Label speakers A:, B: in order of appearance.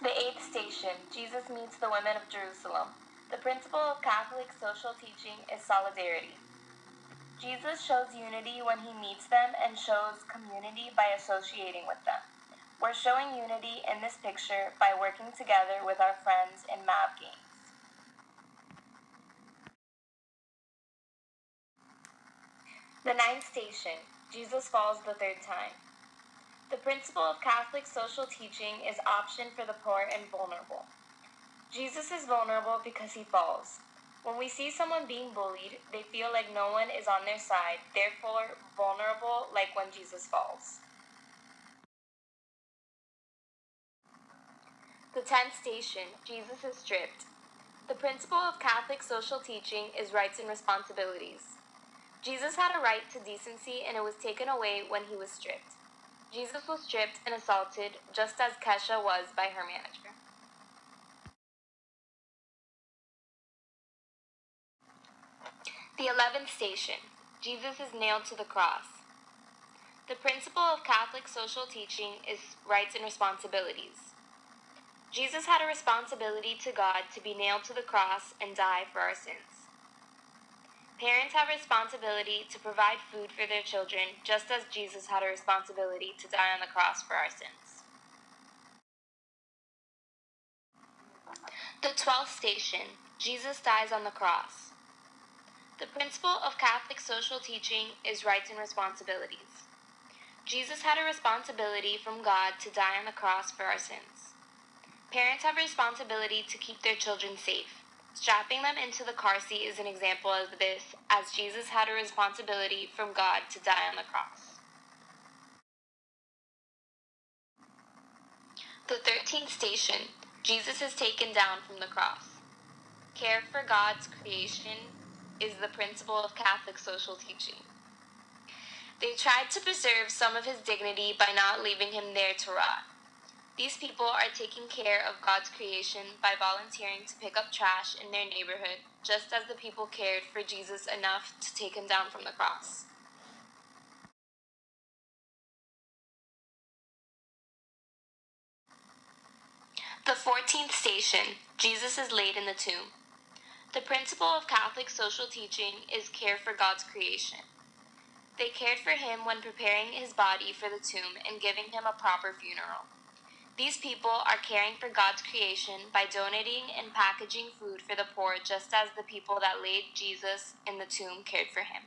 A: The eighth station, Jesus meets the women of Jerusalem. The principle of Catholic social teaching is solidarity. Jesus shows unity when he meets them and shows community by associating with them. We're showing unity in this picture by working together with our friends in Mav games. The ninth station, Jesus falls the third time. The principle of Catholic social teaching is option for the poor and vulnerable. Jesus is vulnerable because he falls. When we see someone being bullied, they feel like no one is on their side, therefore vulnerable, like when Jesus falls. The 10th station, Jesus is stripped. The principle of Catholic social teaching is rights and responsibilities. Jesus had a right to decency and it was taken away when he was stripped. Jesus was stripped and assaulted just as Kesha was by her manager. The 11th station, Jesus is nailed to the cross. The principle of Catholic social teaching is rights and responsibilities. Jesus had a responsibility to God to be nailed to the cross and die for our sins. Parents have a responsibility to provide food for their children, just as Jesus had a responsibility to die on the cross for our sins. The 12th station, Jesus dies on the cross. The principle of Catholic social teaching is rights and responsibilities. Jesus had a responsibility from God to die on the cross for our sins. Parents have a responsibility to keep their children safe. Strapping them into the car seat is an example of this, as Jesus had a responsibility from God to die on the cross. The 13th station, Jesus is taken down from the cross. Care for God's creation is the principle of Catholic social teaching. They tried to preserve some of his dignity by not leaving him there to rot. These people are taking care of God's creation by volunteering to pick up trash in their neighborhood, just as the people cared for Jesus enough to take him down from the cross. The 14th station, Jesus is laid in the tomb. The principle of Catholic social teaching is care for God's creation. They cared for him when preparing his body for the tomb and giving him a proper funeral. These people are caring for God's creation by donating and packaging food for the poor, just as the people that laid Jesus in the tomb cared for him.